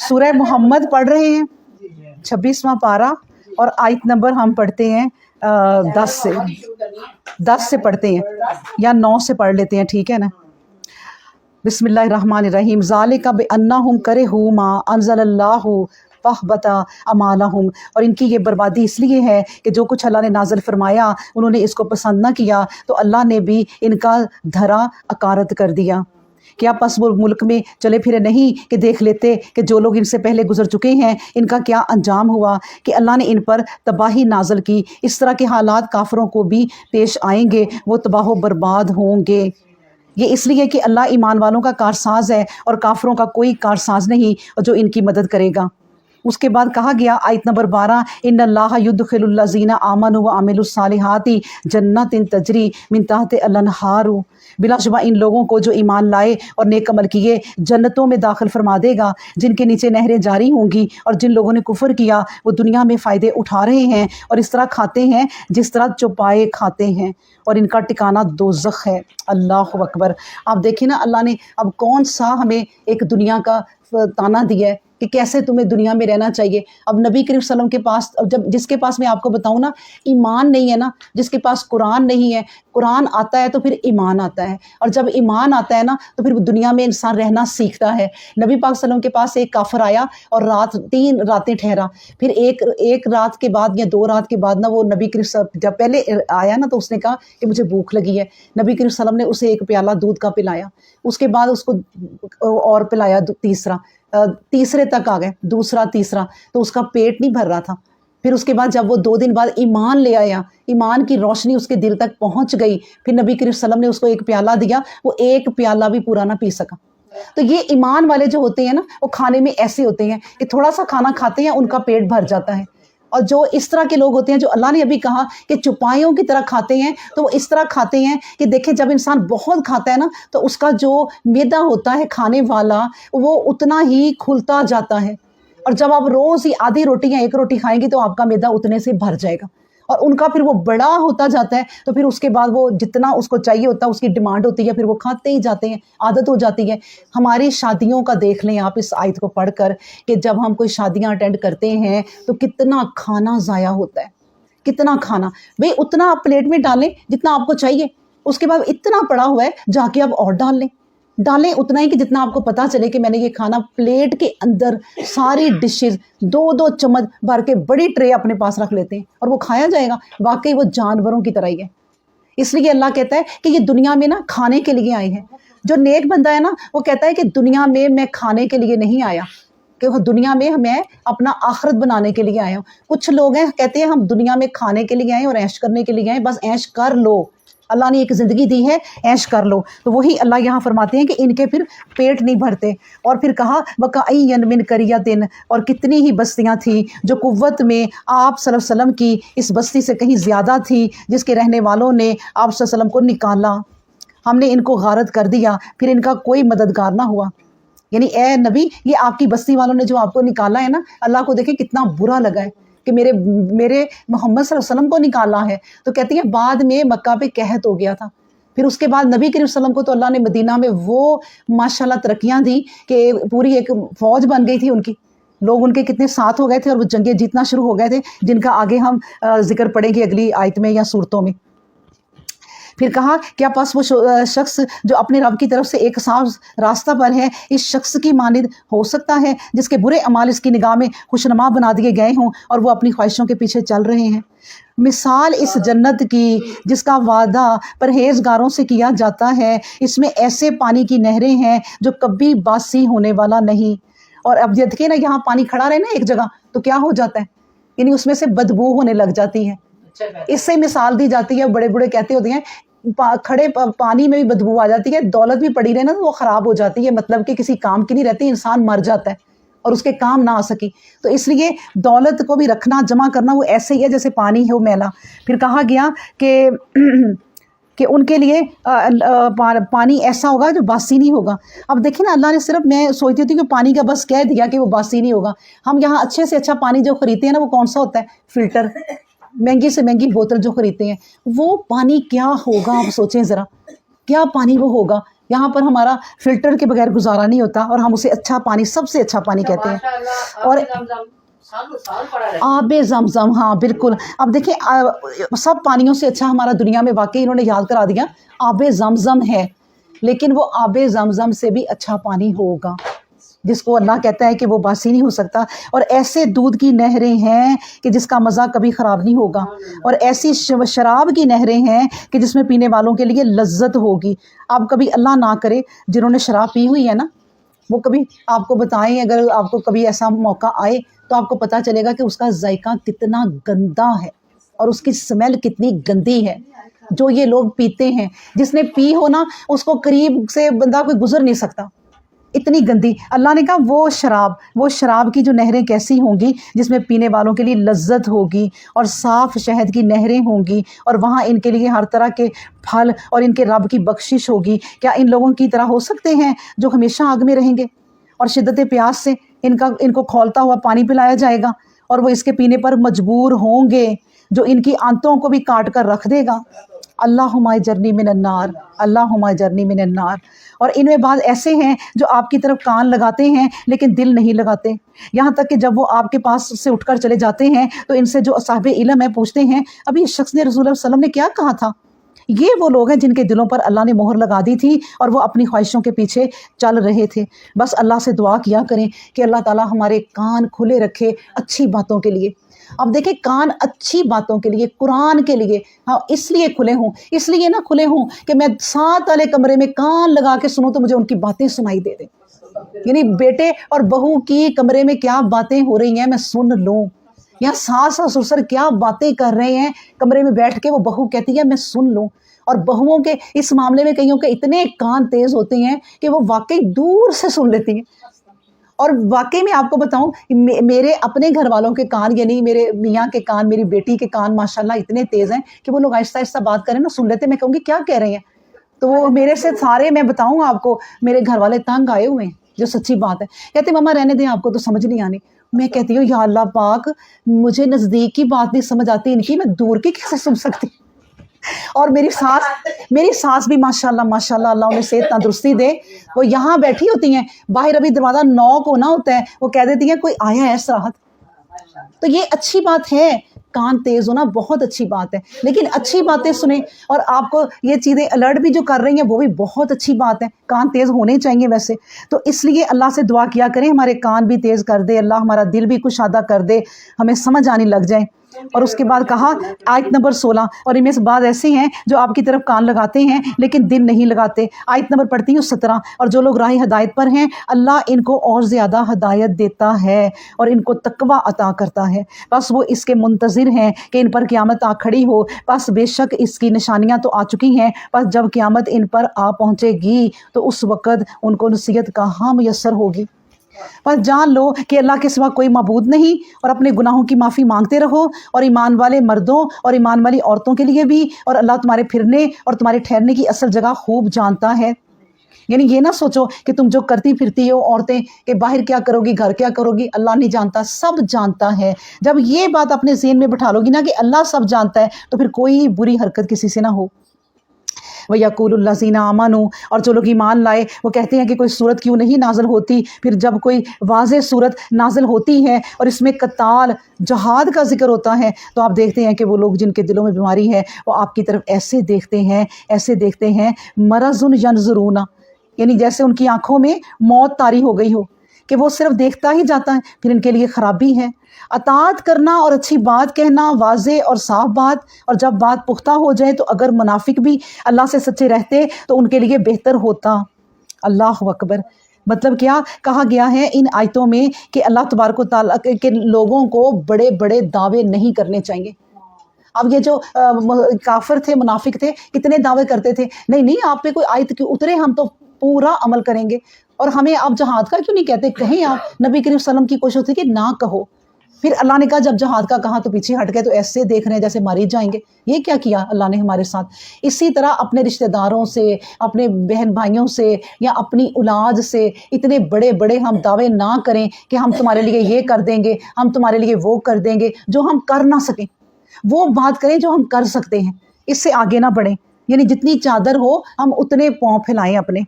सूरह मोहम्मद पढ़ रहे हैं 26वां पारा और आयत नंबर हम पढ़ते हैं 10 से पढ़ते हैं या 9 से पढ़ लेते हैं, ठीक है ना। बिस्मिल्लाहिर्रहमानिर्रहीम। ज़ालिका बिअन्नहुम करिहू मा अंज़लल्लाहु फहबता अमालहुम। और इनकी ये बर्बादी इसलिए है कि जो कुछ अल्लाह ने नाज़िल फरमाया उन्होंने इसको पसंद न किया तो अल्लाह ने भी इनका धरा अकारत कर दिया। क्या बस वो मुल्क में चले फिरे नहीं कि देख लेते कि जो लोग इनसे पहले गुजर चुके हैं इनका क्या अंजाम हुआ, कि अल्लाह ने इन पर तबाही नाज़िल की। इस तरह के हालात काफरों को भी पेश आएंगे, वो तबाह बर्बाद होंगे। ये इसलिए कि अल्लाह ईमान वालों का कारसाज है और काफरों का कोई कारसाज नहीं और जो इनकी मदद करेगा। उसके बाद कहा गया आयत नंबर 12, इन्नल्लाह युदखिलुल्लज़ीना आमनु व अमिलुस्सालिहाति जन्नतिन तजरी मिन तहतिहा अल-अनहारु। बिलाशुबा इन लोगों को जो ईमान लाए और नेक अमल किए जन्नतों में दाखिल फरमा देगा जिनके नीचे नहरें जारी होंगी। और जिन लोगों ने कुफ्र किया वो दुनिया में फ़ायदे उठा रहे हैं और इस तरह खाते हैं जिस तरह चौपाए खाते हैं और इनका ठिकाना दोज़ख है। अल्लाह अकबर। आप देखिए ना, अल्लाह ने अब कौन सा हमें एक दुनिया का ताना दिया है कि कैसे तुम्हें दुनिया में रहना चाहिए। अब नबी करीम सल्लल्लाहु अलैहि वसल्लम के पास, अब जब जिसके पास मैं आपको बताऊँ ना ईमान नहीं है ना, जिसके पास कुरान नहीं है, कुरान आता है तो फिर ईमान आता है और जब ईमान आता है ना तो फिर दुनिया में इंसान रहना सीखता है। नबी पाक सल्लल्लाहु अलैहि वसल्लम के पास एक काफिर आया और 3 रातें ठहरा। फिर एक रात के बाद या 2 रात के बाद ना वो नबी करीम जब पहले आया ना तो उसने कहा कि मुझे भूख लगी है। नबी करीम सल्लल्लाहु अलैहि वसल्लम ने उसे एक प्याला दूध का पिलाया, उसके बाद उसको और पिलाया तीसरे तक आ गए, दूसरा तीसरा, तो उसका पेट नहीं भर रहा था। फिर उसके बाद जब वो 2 दिन बाद ईमान ले आया, ईमान की रोशनी उसके दिल तक पहुंच गई, फिर नबी करीम सल्लल्लाहु अलैहि वसल्लम ने उसको एक प्याला दिया, वो एक प्याला भी पूरा ना पी सका। तो ये ईमान वाले जो होते हैं ना वो खाने में ऐसे होते हैं कि थोड़ा सा खाना खाते हैं उनका पेट भर जाता है। और जो इस तरह के लोग होते हैं जो अल्लाह ने अभी कहा कि चुपाइयों की तरह खाते हैं, तो वो इस तरह खाते हैं कि देखें जब इंसान बहुत खाता है ना तो उसका जो मैदा होता है खाने वाला वो उतना ही खुलता जाता है और जब आप रोज़ ही आधी रोटी या 1 रोटी खाएंगे तो आपका मैदा उतने से भर जाएगा और उनका फिर वो बड़ा होता जाता है। तो फिर उसके बाद वो जितना उसको चाहिए होता है उसकी डिमांड होती है, फिर वो खाते ही जाते हैं, आदत हो जाती है। हमारी शादियों का देख लें आप इस आयत को पढ़कर कि जब हम कोई शादियां अटेंड करते हैं तो कितना खाना ज़ाया होता है, कितना खाना। भाई उतना आप प्लेट में डालें जितना आपको चाहिए, उसके बाद इतना पड़ा हुआ है जाके आप और डालें उतना ही कि जितना आपको पता चले कि मैंने ये खाना प्लेट के अंदर सारी डिशेस 2-2 चम्मच भर के बड़ी ट्रे अपने पास रख लेते हैं और वो खाया जाएगा। वाकई वो जानवरों की तरह ही है। इसलिए अल्लाह कहता है कि ये दुनिया में ना खाने के लिए आए हैं। जो नेक बंदा है ना वो कहता है कि दुनिया में मैं खाने के लिए नहीं आया, कि वो दुनिया में मैं अपना आखिरत बनाने के लिए आया हूँ। कुछ लोग हैं कहते हैं हम दुनिया में खाने के लिए आए और ऐश करने के लिए आए, बस ऐश कर लो, अल्लाह ने एक ज़िंदगी दी है, ऐश कर लो। तो वही अल्लाह यहाँ फरमाते हैं कि इनके फिर पेट नहीं भरते। और फिर कहा वकअय्यन मिन क़रियतिन, और कितनी ही बस्तियाँ थी जो कुव्वत में आप सल्लल्लाहु अलैहि वसल्लम की इस बस्ती से कहीं ज़्यादा थी, जिसके रहने वालों ने आप सल्लल्लाहु अलैहि वसल्लम को निकाला, हमने इनको गारत कर दिया, फिर इनका कोई मददगार ना हुआ। यानी ए नबी ये आपकी बस्ती वालों ने जो आपको निकाला है ना, अल्लाह को देखें कितना बुरा लगा है कि मेरे मोहम्मद सल्लल्लाहु अलैहि वसल्लम को निकाला है। तो कहती हैं बाद में मक्का पे कहत हो गया था, फिर उसके बाद नबी करीम सल्लल्लाहु अलैहि वसल्लम को तो अल्लाह ने मदीना में वो माशाल्लाह तरक्कियाँ दी कि पूरी एक फ़ौज बन गई थी उनकी, लोग उनके कितने साथ हो गए थे और वो जंगें जीतना शुरू हो गए थे, जिनका आगे हम जिक्र पढ़ेंगे अगली आयत में या सूरतों में। फिर कहा क्या पास वो शख्स जो अपने रब की तरफ से एक साफ रास्ता पर है इस शख्स की मानिद हो सकता है जिसके बुरे अमाल इसकी निगाह में खुशनुमा बना दिए गए हों और वो अपनी ख्वाहिशों के पीछे चल रहे हैं। मिसाल इस जन्नत की जिसका वादा परहेजगारों से किया जाता है, इसमें ऐसे पानी की नहरें हैं जो कभी बासी होने वाला नहीं। और अब देखिए ना, यहाँ पानी खड़ा रहे ना एक जगह तो क्या हो जाता है, यानी उसमें से बदबू होने लग जाती है। इससे मिसाल दी जाती है, बड़े बड़े कहते होते हैं खड़े पानी में भी बदबू आ जाती है, दौलत भी पड़ी रहे ना तो वो ख़राब हो जाती है, मतलब कि किसी काम की नहीं रहती, इंसान मर जाता है और उसके काम ना आ सकी। तो इसलिए दौलत को भी रखना, जमा करना वो ऐसे ही है जैसे पानी है वो मैला। फिर कहा गया कि उनके लिए पानी ऐसा होगा जो बासी नहीं होगा। अब देखिए ना, अल्लाह ने सिर्फ, मैं सोचती थी कि पानी का बस कह दिया कि वो बासी नहीं होगा। हम यहाँ अच्छे से अच्छा पानी जो खरीदते हैं ना वो कौन सा होता है, फ़िल्टर, महंगी से महंगी बोतल जो खरीदते हैं, वो पानी क्या होगा आप सोचें ज़रा, क्या पानी वो होगा। یہاں پر ہمارا فلٹر کے بغیر گزارا نہیں ہوتا اور ہم اسے اچھا پانی، سب سے اچھا پانی کہتے ہیں۔ اور آب زمزم، ہاں بالکل، اب دیکھیں سب پانیوں سے اچھا ہمارا دنیا میں واقعی انہوں نے یاد کرا دیا آب زمزم ہے، لیکن وہ آب زمزم سے بھی اچھا پانی ہوگا جس کو اللہ کہتا ہے کہ وہ باسی نہیں ہو سکتا، اور ایسے دودھ کی نہریں ہیں کہ جس کا مزہ کبھی خراب نہیں ہوگا، اور ایسی شراب کی نہریں ہیں کہ جس میں پینے والوں کے لیے لذت ہوگی۔ آپ کبھی اللہ نہ کرے جنہوں نے شراب پی ہوئی ہے نا، وہ کبھی آپ کو بتائیں، اگر آپ کو کبھی ایسا موقع آئے تو آپ کو پتہ چلے گا کہ اس کا ذائقہ کتنا گندا ہے اور اس کی سمیل کتنی گندی ہے جو یہ لوگ پیتے ہیں۔ جس نے پی ہو نا، اس کو قریب سے بندہ کوئی گزر نہیں سکتا، اتنی گندی۔ اللہ نے کہا وہ شراب کی جو نہریں کیسی ہوں گی جس میں پینے والوں کے لیے لذت ہوگی اور صاف شہد کی نہریں ہوں گی، اور وہاں ان کے لیے ہر طرح کے پھل اور ان کے رب کی بخشش ہوگی۔ کیا ان لوگوں کی طرح ہو سکتے ہیں جو ہمیشہ آگ میں رہیں گے اور شدت پیاس سے ان کو کھولتا ہوا پانی پلایا جائے گا اور وہ اس کے پینے پر مجبور ہوں گے جو ان کی آنتوں کو بھی کاٹ کر رکھ دے گا؟ اللہم اجرنی من النار، اللہم اجرنی من النار۔ اور ان میں بعض ایسے ہیں جو آپ کی طرف کان لگاتے ہیں لیکن دل نہیں لگاتے، یہاں تک کہ جب وہ آپ کے پاس سے اٹھ کر چلے جاتے ہیں تو ان سے جو صاحب علم ہے پوچھتے ہیں ابھی اس شخص نے رسول اللہ صلی اللہ علیہ وسلم نے کیا کہا تھا؟ یہ وہ لوگ ہیں جن کے دلوں پر اللہ نے مہر لگا دی تھی اور وہ اپنی خواہشوں کے پیچھے چل رہے تھے۔ بس اللہ سے دعا کیا کریں کہ اللہ تعالی ہمارے کان کھلے رکھے اچھی باتوں کے لیے۔ اب دیکھیں کان اچھی باتوں کے لیے، قرآن کے لیے، ہاں اس لیے کھلے ہوں، اس لیے نہ کھلے ہوں کہ میں ساتھ والے کمرے میں کان لگا کے سنوں تو مجھے ان کی باتیں سنائی دے دیں، یعنی بیٹے اور بہو کی کمرے میں کیا باتیں ہو رہی ہیں میں سن لوں، یا ساس اور سسر کیا باتیں کر رہے ہیں کمرے میں بیٹھ کے وہ بہو کہتی ہے میں سن لوں۔ اور بہوؤں کے اس معاملے میں کئیوں کے اتنے کان تیز ہوتے ہیں کہ وہ واقعی دور سے سن لیتی ہیں۔ اور واقعی میں آپ کو بتاؤں میرے اپنے گھر والوں کے کان، یعنی میرے میاں کے کان، میری بیٹی کے کان ماشاءاللہ اتنے تیز ہیں کہ وہ لوگ آہستہ آہستہ بات کریں نا سن لیتے، میں کہوں گی کیا کہہ رہے ہیں، تو وہ میرے سے سارے، میں بتاؤں آپ کو، میرے گھر والے تنگ آئے ہوئے ہیں، جو سچی بات ہے۔ کہتے ماما رہنے دیں، آپ کو تو سمجھ نہیں آنی۔ میں کہتی ہوں یا اللہ پاک، مجھے نزدیک کی بات نہیں سمجھ آتی ان کی، میں دور کی کیسے سن سکتی؟ اور میری ساس بھی ماشاءاللہ اللہ انہیں صحت تندرستی دے، وہ یہاں بیٹھی ہوتی ہیں، باہر ابھی دروازہ نوک ہونا ہوتا ہے، وہ کہہ دیتی ہیں کوئی آیا ہے سراحت۔ تو یہ اچھی بات ہے، کان تیز ہونا بہت اچھی بات ہے، لیکن اچھی باتیں سنیں، اور آپ کو یہ چیزیں الرٹ بھی جو کر رہی ہیں وہ بھی بہت اچھی بات ہے، کان تیز ہونے چاہیے ویسے تو۔ اس لیے اللہ سے دعا کیا کریں ہمارے کان بھی تیز کر دے اللہ، ہمارا دل بھی کشادہ کر دے، ہمیں سمجھ آنے لگ جائیں۔ اور اس کے بعد کہا آیت نمبر 16، اور ان میں سے بعض ایسے ہیں جو آپ کی طرف کان لگاتے ہیں لیکن دل نہیں لگاتے۔ آیت نمبر پڑھتی ہوں 17، اور جو لوگ راہ ہدایت پر ہیں اللہ ان کو اور زیادہ ہدایت دیتا ہے اور ان کو تقوی عطا کرتا ہے، بس وہ اس کے منتظر ہیں کہ ان پر قیامت آ کھڑی ہو، بس بے شک اس کی نشانیاں تو آ چکی ہیں، بس جب قیامت ان پر آ پہنچے گی تو اس وقت ان کو نصیحت کہاں میسر ہوگی۔ بس جان لو کہ اللہ کے سوا کوئی معبود نہیں، اور اپنے گناہوں کی معافی مانگتے رہو، اور ایمان والے مردوں اور ایمان والی عورتوں کے لیے بھی، اور اللہ تمہارے پھرنے اور تمہارے ٹھہرنے کی اصل جگہ خوب جانتا ہے۔ یعنی یہ نہ سوچو کہ تم جو کرتی پھرتی ہو عورتیں کہ باہر کیا کرو گی گھر کیا کرو گی، اللہ نہیں جانتا، سب جانتا ہے۔ جب یہ بات اپنے ذہن میں بٹھا لو گی نا کہ اللہ سب جانتا ہے، تو پھر کوئی بری حرکت کسی سے نہ ہو۔ وَيَقُولُ الَّذِينَ آمَنُوا، اور جو لوگ ایمان لائے وہ کہتے ہیں کہ کوئی صورت کیوں نہیں نازل ہوتی، پھر جب کوئی واضح صورت نازل ہوتی ہے اور اس میں قتال جہاد کا ذکر ہوتا ہے تو آپ دیکھتے ہیں کہ وہ لوگ جن کے دلوں میں بیماری ہے وہ آپ کی طرف ایسے دیکھتے ہیں مرض ینظرون، یعنی جیسے ان کی آنکھوں میں موت طاری ہو گئی ہو کہ وہ صرف دیکھتا ہی جاتا ہے، پھر ان کے لیے خرابی ہے۔ اطاعت کرنا اور اچھی بات کہنا، واضح اور صاف بات، اور جب بات پختہ ہو جائے تو اگر منافق بھی اللہ سے سچے رہتے تو ان کے لیے بہتر ہوتا۔ اللہ اکبر۔ مطلب کیا کہا گیا ہے ان آیتوں میں کہ اللہ تبارک و تعالیٰ کے لوگوں کو بڑے بڑے دعوے نہیں کرنے چاہیے۔ اب یہ جو کافر تھے، منافق تھے، کتنے دعوے کرتے تھے، نہیں آپ پہ کوئی آیت کیوں اترے، ہم تو پورا عمل کریں گے، اور ہمیں آپ جہاد کا کیوں نہیں کہتے، کہیں آپ نبی کریم صلی اللہ علیہ وسلم کی کوشش ہوتی کہ نہ کہو۔ پھر اللہ نے کہا جب جہاد کا کہا تو پیچھے ہٹ گئے، تو ایسے دیکھ رہے ہیں جیسے ماری جائیں گے۔ یہ کیا کیا اللہ نے ہمارے ساتھ؟ اسی طرح اپنے رشتہ داروں سے، اپنے بہن بھائیوں سے، یا اپنی اولاد سے اتنے بڑے بڑے ہم دعوے نہ کریں کہ ہم تمہارے لیے یہ کر دیں گے، ہم تمہارے لیے وہ کر دیں گے، جو ہم کر نہ سکیں۔ وہ بات کریں جو ہم کر سکتے ہیں، اس سے آگے نہ بڑھیں، یعنی جتنی چادر ہو ہم اتنے پاؤں پھیلائیں اپنے۔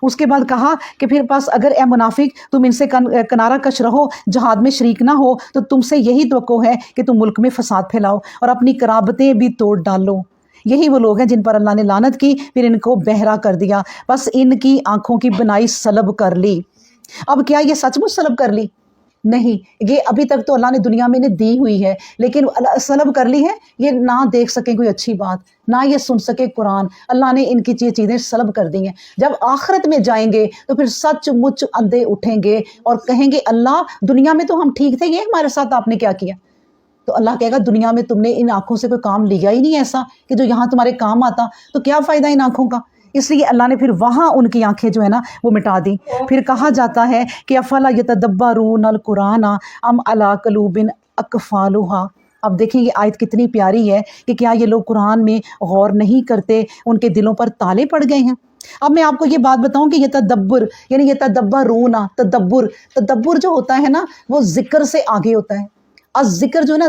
उसके बाद कहा कि फिर बस अगर ए मुनाफिक तुम इनसे किनारा कश रहो, जहाद में शरीक ना हो, तो तुमसे यही तवक्को है कि तुम मुल्क में फसाद फैलाओ और अपनी कराबतें भी तोड़ डालो। यही वो लोग हैं जिन पर अल्लाह ने लानत की, फिर इनको बहरा कर दिया, बस इनकी आंखों की बनाई सलब कर ली। अब क्या ये सचमुच सलब कर ली? नहीं, ये अभी तक तो अल्लाह ने दुनिया में इन्हें दी हुई है, लेकिन सलब कर ली है। ये ना देख सके कोई अच्छी बात, ना ये सुन सके कुरान, अल्लाह ने इनकी चीज़ें सलब कर दी हैं। जब आखिरत में जाएंगे तो फिर सचमुच अंधे उठेंगे और कहेंगे अल्लाह दुनिया में तो हम ठीक थे, ये हमारे साथ आपने क्या किया? तो अल्लाह कहेगा दुनिया में तुमने इन आँखों से कोई काम लिया ही नहीं ऐसा कि जो यहाँ तुम्हारे काम आता, तो क्या फ़ायदा इन आँखों का? इसलिए अल्लाह ने फिर वहाँ उनकी आंखें जो है ना वो मिटा दी। फिर कहा जाता है कि अफला यतदब्बरूनल कुरान अम अला कलूबिन अकफालुहा। अब देखिए ये आयत कितनी प्यारी है कि क्या ये लोग कुरान में गौर नहीं करते, उनके दिलों पर ताले पड़ गए हैं। अब मैं आपको ये बात बताऊं कि ये तदब्बुर यानी ये तदब्बरूना, तदब्बुर जो होता है ना वो जिक्र से आगे होता है। जिक्र जो है ना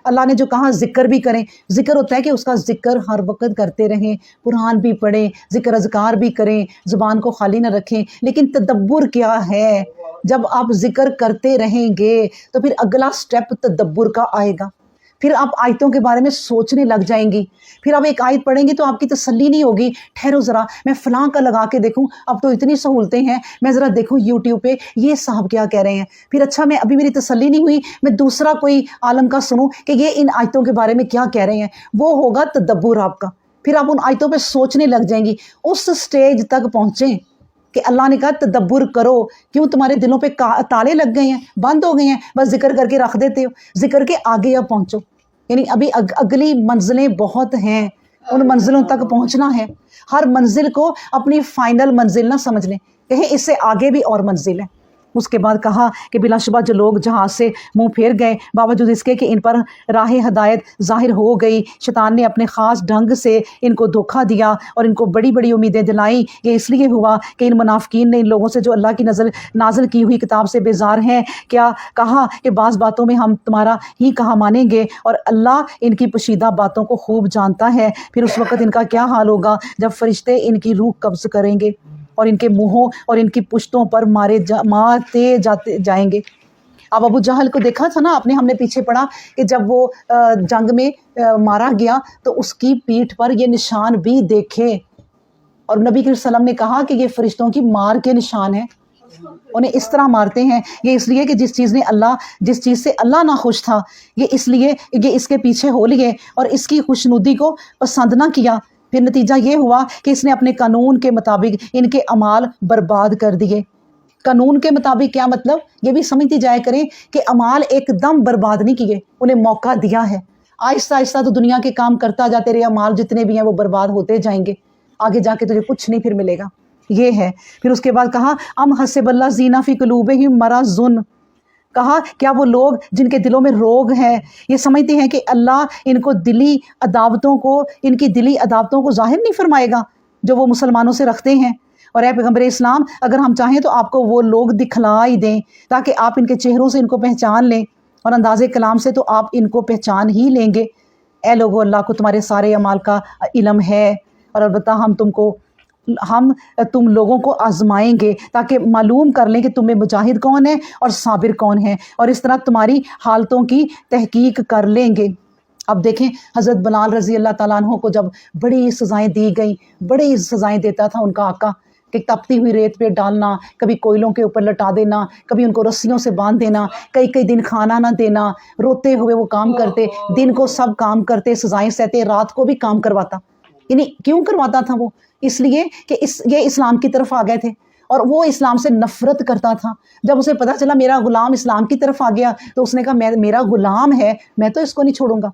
अल्लाह ने जो कहा जिक्र भी करें, जिक्र होता है कि उसका जिक्र हर वक्त करते रहें, कुरान भी पढ़ें, जिक्र अज़कार भी करें, ज़ुबान को खाली ना रखें। लेकिन तदब्बुर क्या है? जब आप जिक्र करते रहेंगे तो फिर अगला स्टेप तदब्बुर का आएगा। फिर आप आयतों के बारे में सोचने लग जाएंगी। फिर आप एक आयत पढ़ेंगे तो आपकी तसल्ली नहीं होगी, ठहरो ज़रा मैं फ़लाँ का लगा के देखूं, अब तो इतनी सहूलतें हैं, मैं ज़रा देखूं यूट्यूब पे ये साहब क्या कह रहे हैं। फिर अच्छा मैं अभी मेरी तसल्ली नहीं हुई, मैं दूसरा कोई आलम का सुनूं कि ये इन आयतों के बारे में क्या कह रहे हैं। वो होगा तदब्बुर आपका। फिर आप उन आयतों पर सोचने लग जाएंगी। उस स्टेज तक पहुँचें कि अल्लाह ने कहा तदब्बुर करो। क्यों तुम्हारे दिलों पे ताले लग गए हैं, बंद हो गए हैं, बस जिक्र करके रख देते हो। जिक्र के आगे अब पहुँचो, यानी अभी अगली मंजिलें बहुत हैं, उन मंजिलों तक पहुंचना है। हर मंजिल को अपनी फाइनल मंजिल ना समझ लें, कहें इससे आगे भी और मंजिल है। उसके बाद कहा कि बिलाशुबा जो लोग जहाज से मुंह फेर गए, बावजूद इसके कि इन पर राह हदायत ज़ाहिर हो गई, शैतान ने अपने ख़ास ढंग से इनको धोखा दिया और इनको बड़ी बड़ी उम्मीदें दिलाई। ये इसलिए हुआ कि इन मुनाफिकीन ने इन लोगों से जो अल्लाह की नाज़िल की हुई किताब से बेजार हैं, क्या कहा कि बाज़ बातों में हम तुम्हारा ही कहा मानेंगे, और अल्लाह इनकी पोशीदा बातों को खूब जानता है। फिर उस वक़्त इनका क्या हाल होगा जब फरिश्ते इनकी रूह कब्ज़ करेंगे और इनके मुंहों और इनकी पुश्तों पर मारते जाएंगे। अब अबू जहल को देखा था ना आपने, हमने पीछे पढ़ा कि जब वो जंग में मारा गया तो उसकी पीठ पर ये निशान भी देखे, और नबी के सल्लम ने कहा कि ये फरिश्तों की मार के निशान है। उन्हें इस तरह मारते हैं ये इसलिए कि जिस चीज़ से अल्लाह ना खुश था, ये इसलिए ये इसके पीछे हो लिए और इसकी खुशनुदी को पसंद ना किया। फिर नतीजा ये हुआ कि इसने अपने कानून के मुताबिक इनके अमाल बर्बाद कर दिए। कानून के मुताबिक क्या मतलब, ये भी समझती जाया करें कि अमाल एकदम बर्बाद नहीं किए, उन्हें मौका दिया है। आहिस्ता आहिस्ता तो दुनिया के काम करता जाते रहे, अमाल जितने भी हैं वो बर्बाद होते जाएंगे, आगे जाके तुझे कुछ नहीं फिर मिलेगा। ये है। फिर उसके बाद कहा अम हसिबल्ला ज़ीना फ़ी कुलूबिहिम मरज़ुन, कहा क्या वो लोग जिनके दिलों में रोग है ये समझते हैं कि अल्लाह इनकी दिली अदावतों को जाहिर नहीं फरमाएगा जो वो मुसलमानों से रखते हैं। और ऐ पैगम्बर इस्लाम, अगर हम चाहें तो आपको वो लोग दिखला ही दें ताकि आप इनके चेहरों से इनको पहचान लें और अंदाज़े कलाम से तो आप इनको पहचान ही लेंगे। ऐ लोगो, अल्लाह को तुम्हारे सारे अमाल का इल्म है और अलबत्ता हम तुम लोगों को आजमाएंगे ताकि मालूम कर लें कि तुम्हें मुजाहिद कौन है और साबिर कौन है, और इस तरह तुम्हारी हालतों की तहकीक कर लेंगे। अब देखें हज़रत बिलाल रज़ी अल्लाह ताला अन्हु को जब बड़ी सज़ाएं दी गई, बड़ी सज़ाएं देता था उनका आका कि तपती हुई रेत पे डालना, कभी कोयलों के ऊपर लटा देना, कभी उनको रस्सियों से बांध देना, कई कई दिन खाना ना देना, रोते हुए वो काम करते, दिन को सब काम करते, सज़ाएं सहते, रात को भी काम करवाता। यानी क्यों करवाता था वो? इसलिए कि ये इस्लाम की तरफ आ गए थे और वो इस्लाम से नफ़रत करता था। जब उसे पता चला मेरा गुलाम इस्लाम की तरफ आ गया तो उसने कहा मेरा गुलाम है, मैं तो इसको नहीं छोड़ूंगा।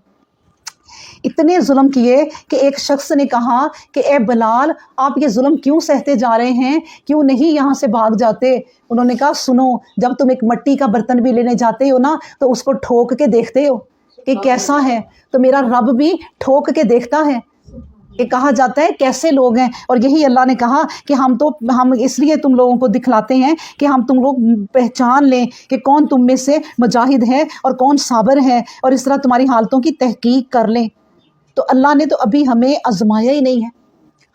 इतने जुल्म किए कि एक शख्स ने कहा कि ए बिलाल, आप ये जुल्म क्यों सहते जा रहे हैं, क्यों नहीं यहाँ से भाग जाते? उन्होंने कहा सुनो, जब तुम एक मिट्टी का बर्तन भी लेने जाते हो ना तो उसको ठोक के देखते हो कि कैसा है, तो मेरा रब भी ठोक के देखता है। ये कहा जाता है कैसे लोग हैं, और यही अल्लाह ने कहा कि हम इसलिए तुम लोगों को दिखलाते हैं कि हम तुम लोग पहचान लें कि कौन तुम में से मुजाहिद है और कौन साबर है, और इस तरह तुम्हारी हालतों की तहकीक कर लें। तो अल्लाह ने तो अभी हमें आजमाया ही नहीं है,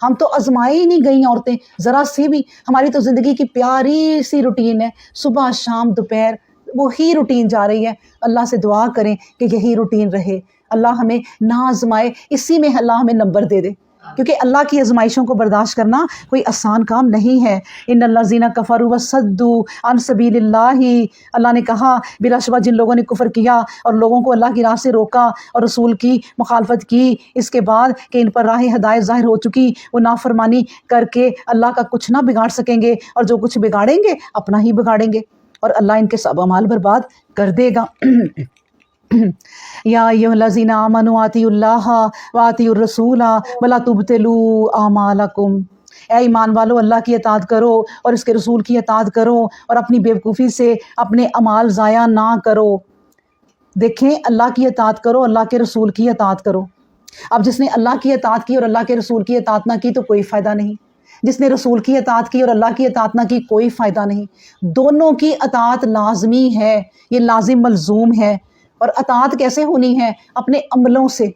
ہم تو آزمائی ہی نہیں گئی عورتیں ذرا سی بھی. ہماری تو زندگی کی پیاری سی روٹین ہے، صبح شام دوپہر وہی روٹین جا رہی ہے. اللہ سے دعا کریں کہ یہی روٹین رہے، اللہ ہمیں نہ آزمائے، اسی میں اللہ ہمیں نمبر دے دے، کیونکہ اللہ کی آزمائشوں کو برداشت کرنا کوئی آسان کام نہیں ہے. ان الذین کفروا وصدوا عن سبیل اللہ، اللہ نے کہا بلا شبہ جن لوگوں نے کفر کیا اور لوگوں کو اللہ کی راہ سے روکا اور رسول کی مخالفت کی، اس کے بعد کہ ان پر راہ ہدایت ظاہر ہو چکی، وہ نافرمانی کر کے اللہ کا کچھ نہ بگاڑ سکیں گے، اور جو کچھ بگاڑیں گے اپنا ہی بگاڑیں گے، اور اللہ ان کے سب اعمال برباد کر دے گا. یا ایھا الذین آمنوا اطیعوا اللہ واطیعوا الرسول ولا تبطلوا اعمالکم، اے ایمان والو اللہ کی اطاعت کرو اور اس کے رسول کی اطاعت کرو اور اپنی بیوقوفی سے اپنے اعمال ضائع نہ کرو. دیکھیں، اللہ کی اطاعت کرو، اللہ کے رسول کی اطاعت کرو. اب جس نے اللہ کی اطاعت کی اور اللہ کے رسول کی اطاعت نہ کی تو کوئی فائدہ نہیں، جس نے رسول کی اطاعت کی اور اللہ کی اطاعت نہ کی کوئی فائدہ نہیں. دونوں کی اطاعت لازمی ہے، یہ لازم ملزوم ہے. اور اطاعت کیسے ہونی ہے؟ اپنے عملوں سے.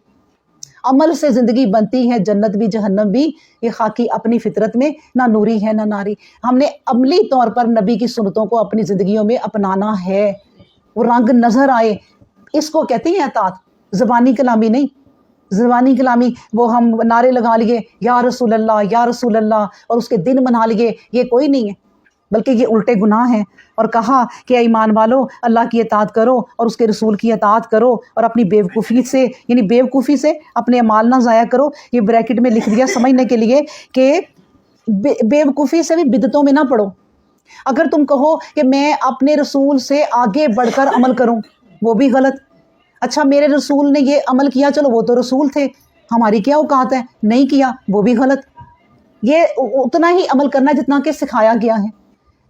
عمل سے زندگی بنتی ہے، جنت بھی جہنم بھی. یہ خاکی اپنی فطرت میں نہ نوری ہے نہ ناری. ہم نے عملی طور پر نبی کی سنتوں کو اپنی زندگیوں میں اپنانا ہے، وہ رنگ نظر آئے. اس کو کہتے ہیں اطاعت، زبانی کلامی نہیں. زبانی کلامی وہ ہم نعرے لگا لیے یا رسول اللہ یا رسول اللہ اور اس کے دن منا لیے، یہ کوئی نہیں ہے، بلکہ یہ الٹے گناہ ہیں. اور کہا کہ اے ایمان والو اللہ کی اطاعت کرو اور اس کے رسول کی اطاعت کرو اور اپنی بیوقوفی سے، یعنی بیوقوفی سے اپنے اعمال نہ ضائع کرو. یہ بریکٹ میں لکھ دیا سمجھنے کے لیے کہ بیوقوفی سے بھی بدعتوں میں نہ پڑو. اگر تم کہو کہ میں اپنے رسول سے آگے بڑھ کر عمل کروں، وہ بھی غلط. اچھا میرے رسول نے یہ عمل کیا، چلو وہ تو رسول تھے، ہماری کیا اوقات ہے، نہیں کیا، وہ بھی غلط. یہ اتنا ہی عمل کرنا جتنا کہ سکھایا گیا ہے.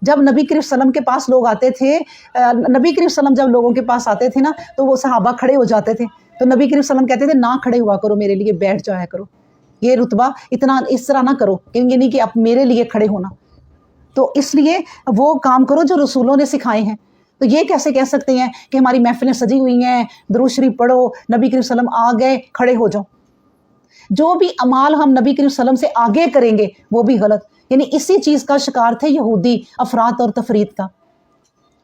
جب نبی کریم صلی اللہ علیہ وسلم کے پاس لوگ آتے تھے، نبی کریم صلی اللہ علیہ وسلم جب لوگوں کے پاس آتے تھے نا تو وہ صحابہ کھڑے ہو جاتے تھے، تو نبی کریم صلی اللہ علیہ وسلم کہتے تھے نہ کھڑے ہوا کرو، میرے لیے بیٹھ جایا کرو. یہ رتبہ اتنا اس طرح نہ کرو، کہیں نہیں کہ اب میرے لیے کھڑے ہونا. تو اس لیے وہ کام کرو جو رسولوں نے سکھائے ہیں. تو یہ کیسے کہہ سکتے ہیں کہ ہماری محفلیں سجی ہوئی ہیں، درود شریف پڑھو، نبی کریم صلی اللہ علیہ وسلم آ گئے کھڑے ہو جاؤ. جو بھی اعمال ہم نبی کریم صلی اللہ علیہ وسلم سے آگے کریں گے وہ بھی غلط. یعنی اسی چیز کا شکار تھے یہودی، افراط اور تفریط کا.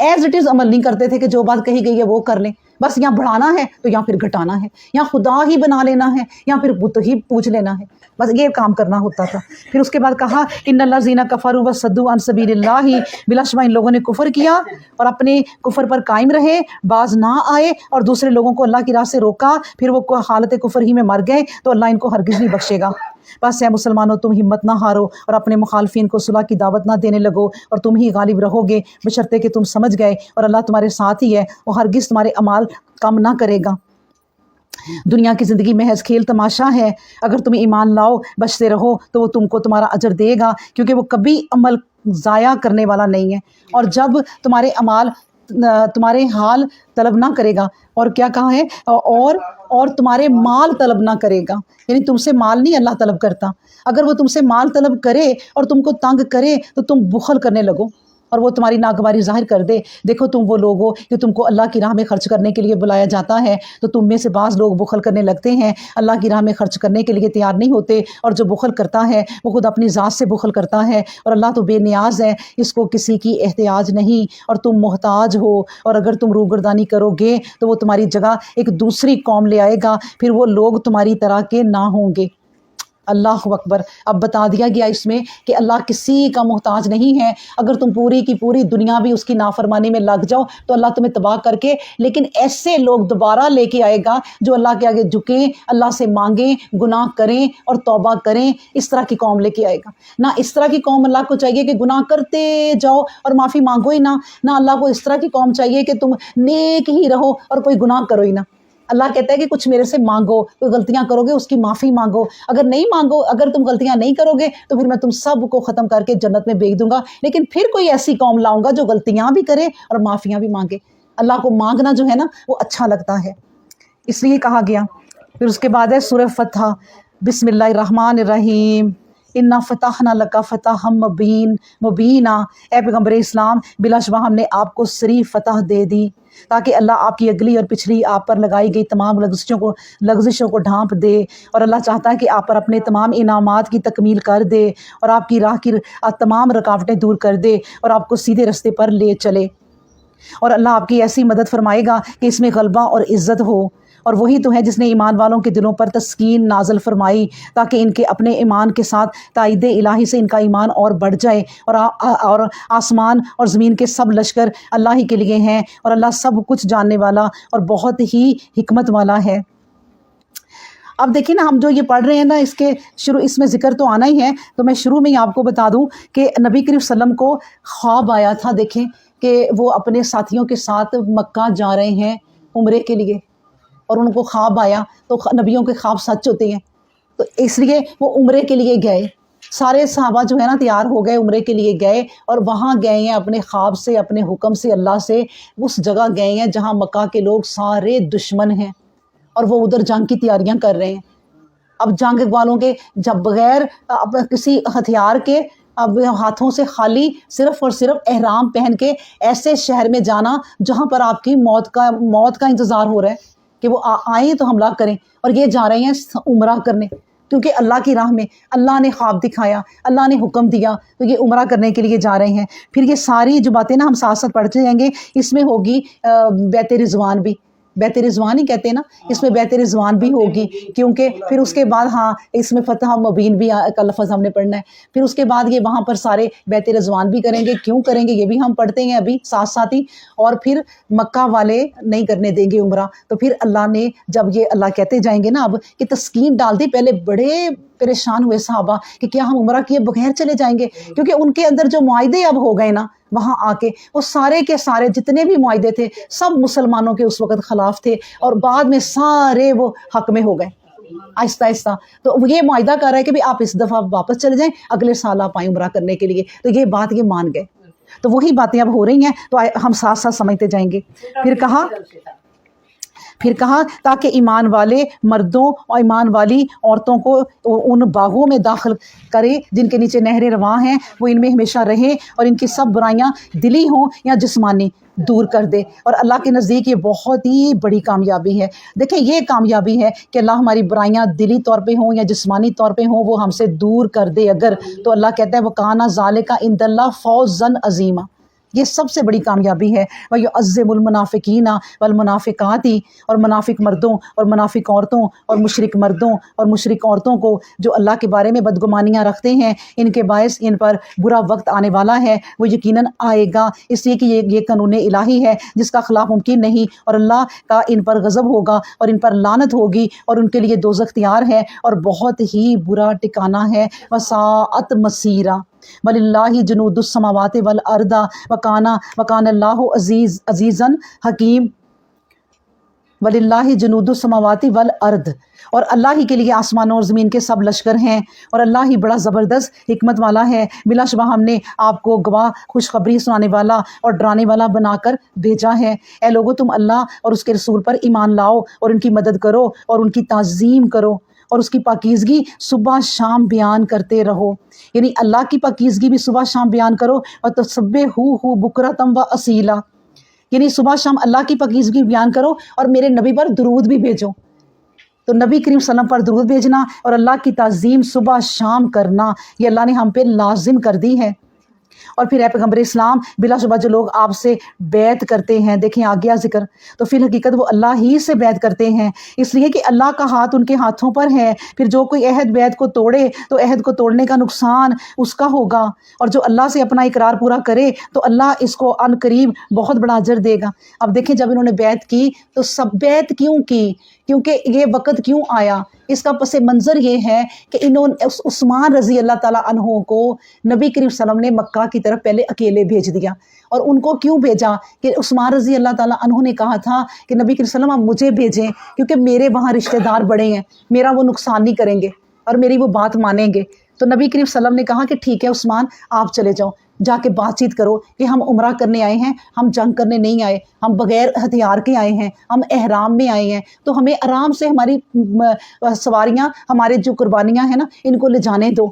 ایز اٹ از عمل نہیں کرتے تھے کہ جو بات کہی گئی ہے وہ کر لیں، بس یہاں بڑھانا ہے تو یہاں پھر گھٹانا ہے، یہاں خدا ہی بنا لینا ہے یا پھر بت ہی پوچھ لینا ہے، بس یہ کام کرنا ہوتا تھا. پھر اس کے بعد کہا ان الذین کفروا وصدوا عن سبیل اللہ، بلا شبہ ان لوگوں نے کفر کیا اور اپنے کفر پر قائم رہے، باز نہ آئے اور دوسرے لوگوں کو اللہ کی راہ سے روکا، پھر وہ حالت کفر ہی میں مر گئے، تو اللہ ان کو ہرگز نہیں بخشے گا. بس اے مسلمانوں تم ہمت نہ ہارو اور اپنے مخالفین کو صلح کی دعوت نہ دینے لگو، اور تم ہی غالب رہو گے بشرطے کہ تم سمجھ گئے اور اللہ تمہارے ساتھ ہی ہے، وہ ہرگز تمہارے اعمال کم نہ کرے گا. دنیا کی زندگی محض کھیل تماشا ہے، اگر تم ایمان لاؤ بچتے رہو تو وہ تم کو تمہارا اجر دے گا، کیونکہ وہ کبھی عمل ضائع کرنے والا نہیں ہے. اور جب تمہارے اعمال تمہارے حال طلب نہ کرے گا، اور کیا کہا ہے، اور تمہارے مال طلب نہ کرے گا، یعنی تم سے مال نہیں اللہ طلب کرتا. اگر وہ تم سے مال طلب کرے اور تم کو تنگ کرے تو تم بخل کرنے لگو اور وہ تمہاری ناگواری ظاہر کر دے. دیکھو تم وہ لوگ ہو کہ تم کو اللہ کی راہ میں خرچ کرنے کے لیے بلایا جاتا ہے، تو تم میں سے بعض لوگ بخل کرنے لگتے ہیں، اللہ کی راہ میں خرچ کرنے کے لیے تیار نہیں ہوتے، اور جو بخل کرتا ہے وہ خود اپنی ذات سے بخل کرتا ہے، اور اللہ تو بے نیاز ہے، اس کو کسی کی احتیاج نہیں، اور تم محتاج ہو. اور اگر تم روگردانی کرو گے تو وہ تمہاری جگہ ایک دوسری قوم لے آئے گا، پھر وہ لوگ تمہاری طرح کے نہ ہوں گے. اللہ اکبر. اب بتا دیا گیا اس میں کہ اللہ کسی کا محتاج نہیں ہے. اگر تم پوری کی پوری دنیا بھی اس کی نافرمانی میں لگ جاؤ تو اللہ تمہیں تباہ کر کے، لیکن ایسے لوگ دوبارہ لے کے آئے گا جو اللہ کے آگے جھکیں، اللہ سے مانگیں، گناہ کریں اور توبہ کریں. اس طرح کی قوم لے کے آئے گا. نہ اس طرح کی قوم اللہ کو چاہیے کہ گناہ کرتے جاؤ اور معافی مانگو ہی نہ اللہ کو اس طرح کی قوم چاہیے کہ تم نیک ہی رہو اور کوئی گناہ کرو ہی نہ. اللہ کہتا ہے کہ کچھ میرے سے مانگو، کوئی غلطیاں کرو گے اس کی معافی مانگو، اگر نہیں مانگو، اگر تم غلطیاں نہیں کرو گے تو پھر میں تم سب کو ختم کر کے جنت میں بھیج دوں گا. لیکن پھر کوئی ایسی قوم لاؤں گا جو غلطیاں بھی کرے اور معافیاں بھی مانگے. اللہ کو مانگنا جو ہے نا وہ اچھا لگتا ہے، اس لیے کہا گیا. پھر اس کے بعد ہے سورہ فتح. بسم اللہ الرحمن الرحیم. इन्ना फ़तहना लका फ़तहम मुबीना, ए पैगम्बर इस्लाम बिलाशुबा हमने आपको सरी फ़तह दे दी, ताकि अल्लाह आपकी अगली और पिछली आप पर लगाई गई तमाम लग़ज़िशों को ढांप दे। और अल्लाह चाहता है कि आप पर अपने तमाम इनामात की तकमील कर दे और आपकी राह की तमाम रुकावटें दूर कर दे और आपको सीधे रास्ते पर ले चले। और अल्लाह आपकी ऐसी मदद फरमाएगा कि इसमें गलबा और इज़्ज़त हो। और वही तो है जिसने ईमान वालों के दिलों पर तस्कीन नाज़िल फरमाई, ताकि इनके अपने ईमान के साथ ताईद इलाही से इनका ईमान और बढ़ जाए। और आसमान और ज़मीन के सब लश्कर अल्लाह ही के लिए हैं, और अल्लाह सब कुछ जानने वाला और बहुत ही हिकमत वाला है। अब देखिए ना, हम जो ये पढ़ रहे हैं ना, इसमें ज़िक्र तो आना ही है, तो मैं शुरू में ही आपको बता दूं कि नबी करीम सल्लम को ख्वाब आया था। देखें कि वो अपने साथियों के साथ मक्का जा रहे हैं उम्रे के लिए, और उनको ख्वाब आया, तो नबियों के ख्वाब सच होते हैं, तो इसलिए वो उम्रे के लिए गए। सारे सहाबा जो है ना तैयार हो गए, उम्रे के लिए गए, और वहाँ गए हैं अपने ख्वाब से, अपने हुक्म से, अल्लाह से उस जगह गए हैं जहाँ मक्का के लोग सारे दुश्मन हैं, और वो उधर जंग की तैयारियां कर रहे हैं। अब जंग वालों के जब बगैर किसी हथियार के, अब हाथों से खाली, सिर्फ और सिर्फ एहराम पहन के ऐसे शहर में जाना जहां पर आपकी मौत का इंतज़ार हो रहा है कि वो आए तो हमला करें, और ये जा रहे हैं उम्रा करने, क्योंकि अल्लाह की राह में अल्लाह ने ख्वाब दिखाया, अल्लाह ने हुक्म दिया, तो ये उम्रा करने के लिए जा रहे हैं। फिर ये सारी जो बातें ना हम साथ साथ पढ़ते जाएंगे, इसमें होगी बैत रिज़वान भी, बैत रिज़वान ही कहते हैं ना, इसमें बैत रिज़वान भी होगी, क्योंकि फिर उसके बाद हाँ इसमें फ़तह मुबीन भी का लफ्ज़ हमने पढ़ना है। फिर उसके बाद ये वहाँ पर सारे बैत रिज़वान भी करेंगे, क्यों करेंगे ये भी हम पढ़ते हैं अभी साथ साथ ही। और फिर मक्का वाले नहीं करने देंगे उम्रा, तो फिर अल्लाह ने जब ये अल्लाह कहते जाएंगे ना अब कि तस्कीन डाल दी, पहले बड़े परेशान हुए सहाबा कि क्या हम उम्रा किए बगैर चले जाएंगे, क्योंकि उनके अंदर जो मुआहदे अब हो गए ना वहाँ आके, वो सारे के सारे जितने भी मुआहदे थे सब मुसलमानों के उस वक़्त ख़िलाफ़ थे, और बाद में सारे वो हक में हो गए आहिस्ता आहिस्ता। तो ये मुआहदा कर रहा है कि भाई आप इस दफ़ा वापस चले जाएं, अगले साल आप आए उम्रा करने के लिए, तो ये बात ये मान गए। तो वही बातें अब हो रही हैं, तो हम साथ साथ समझते जाएंगे। फिर कहा ताकि ईमान वाले मर्दों और ईमान वाली औरतों को उन बागों में दाखिल करे जिनके नीचे नहरें रवां हैं, वो इनमें हमेशा रहे, और इनकी सब बुराइयां दिली हों या जिस्मानी दूर कर दे। और अल्लाह के नज़दीक ये बहुत ही बड़ी कामयाबी है। देखें, ये कामयाबी है कि अल्लाह हमारी बुराइयां दिली तौर पे हों या जिस्मानी तौर पे हों, वो हमसे दूर कर दे अगर, तो अल्लाह कहता है वकाना ज़ालिका इंदल्लाह फौज़न अज़ीमा, ये सबसे बड़ी कामयाबी है। वह युअज़्ज़िमुल मुनाफ़िकीना वल मुनाफ़िकाती, और मुनाफिक मर्दों और मुनाफिक औरतों और मुशरिक मर्दों और मुशरिक औरतों को जो अल्लाह के बारे में बदगुमानियाँ रखते हैं, इनके बायस इन पर बुरा वक्त आने वाला है, वो यकीनन आएगा, इसलिए कि ये कानून इलाही है जिसका खिलाफ मुमकिन नहीं, और अल्लाह का इन पर गज़ब होगा और इन पर लानत होगी, और उनके लिए दोज़ख तैयार है और बहुत ही बुरा ठिकाना है। वसाअत मसीरा वलिल्लाहि जुनूदुस समावाति वल अर्दा वकानल्लाहु अज़ीज़न हकीम, वलिल्लाहि जुनूदुस समावाति वल अर्द, और अल्लाह ही के लिए आसमानों और ज़मीन के सब लश्कर हैं, और अल्लाह ही बड़ा ज़बरदस्त हिकमत वाला है। बिलाशुबा हमने आपको गवाह, खुशखबरी सुनाने वाला और डराने वाला बनाकर भेजा है। ए लोगो, तुम अल्लाह और उसके रसूल पर ईमान लाओ और उनकी मदद करो और उनकी ताज़ीम करो, और उसकी पाकीज़गी सुबह शाम बयान करते रहो। यानी अल्लाह की पाकीज़गी भी सुबह शाम बयान करो, और तसब्बिहू बुकरतम व असीला, यानी सुबह शाम अल्लाह की पाकीज़गी बयान करो, और मेरे नबी पर दुरूद भी भेजो। तो नबी करीम सल्लल्लाहु अलैहि वसल्लम पर दुरूद भेजना और अल्लाह की ताज़ीम सुबह शाम करना, ये अल्लाह ने हम पे लाजिम कर दी है। और फिर पैगम्बर इस्लाम बिलाशुबा जो लोग आपसे बैत करते हैं, देखें आ गया जिक्र, तो फिर हकीकत वो अल्लाह ही से बैत करते हैं, इसलिए कि अल्लाह का हाथ उनके हाथों पर है। फिर जो कोई अहद बैत को तोड़े तो अहद को तोड़ने का नुकसान उसका होगा, और जो अल्लाह से अपना इकरार पूरा करे तो अल्लाह इसको अन करीब बहुत बड़ा अजर देगा। अब देखें, जब इन्होंने बैत की तो सब बैत क्यों की, क्योंकि ये वक़्त क्यों आया, इसका पस मंज़र ये है कि इन्होंने उस्मान रज़ी अल्लाह ताला अन्हो को नबी करीम सल्लल्लाहु अलैहि वसल्लम ने मक्का की तरफ पहले अकेले भेज दिया। और उनको क्यों भेजा कि उस्मान रज़ी अल्लाह ताला अन्हो ने कहा था कि नबी करीम सल्लल्लाहु अलैहि वसल्लम आप मुझे भेजें, क्योंकि मेरे वहाँ रिश्तेदार बड़े हैं, मेरा वो नुकसान नहीं करेंगे और मेरी वो बात मानेंगे। तो नबी करीम सल्लल्लाहु अलैहि वसल्लम ने कहा कि ठीक है उस्मान, आप चले जाओ, जाके बातचीत करो कि हम उम्रा करने आए हैं, हम जंग करने नहीं आए, हम बग़ैर हथियार के आए हैं, हम एहराम में आए हैं, तो हमें आराम से हमारी सवारियां, हमारे जो कुर्बानियां हैं ना, इनको ले जाने दो।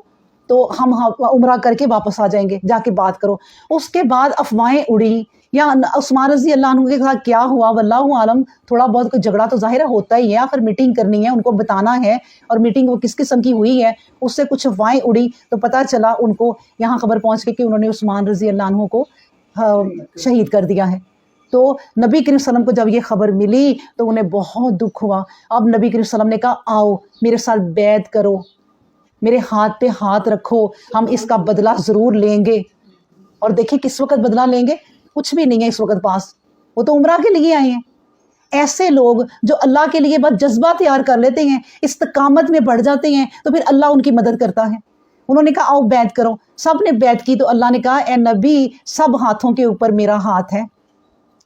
تو ہم عمرہ کر کے واپس آ جائیں گے، جا کے بات کرو۔ اس کے بعد افواہیں اڑی، یا عثمان رضی اللہ عنہ کے ساتھ کیا ہوا واللہ عالم، تھوڑا بہت کوئی جھگڑا تو ظاہر ہوتا ہی ہے، آخر میٹنگ کرنی ہے، ان کو بتانا ہے، اور میٹنگ وہ کس قسم کی ہوئی ہے، اس سے کچھ افواہیں اڑی تو پتہ چلا ان کو یہاں خبر پہنچ گئی کہ انہوں نے عثمان رضی اللہ عنہ کو شہید کر دیا ہے۔ تو نبی کریم صلی اللہ علیہ وسلم کو جب یہ خبر ملی تو انہیں بہت دکھ ہوا۔ اب نبی کریم صلی اللہ علیہ وسلم نے کہا آؤ میرے ساتھ بیعت کرو، میرے ہاتھ پہ ہاتھ رکھو، ہم اس کا بدلہ ضرور لیں گے۔ اور دیکھیں کس وقت بدلہ لیں گے، کچھ بھی نہیں ہے اس وقت پاس، وہ تو عمرہ کے لیے آئے ہیں۔ ایسے لوگ جو اللہ کے لیے بس جذبہ تیار کر لیتے ہیں، استقامت میں بڑھ جاتے ہیں، تو پھر اللہ ان کی مدد کرتا ہے۔ انہوں نے کہا آؤ بیعت کرو، سب نے بیعت کی، تو اللہ نے کہا اے نبی سب ہاتھوں کے اوپر میرا ہاتھ ہے،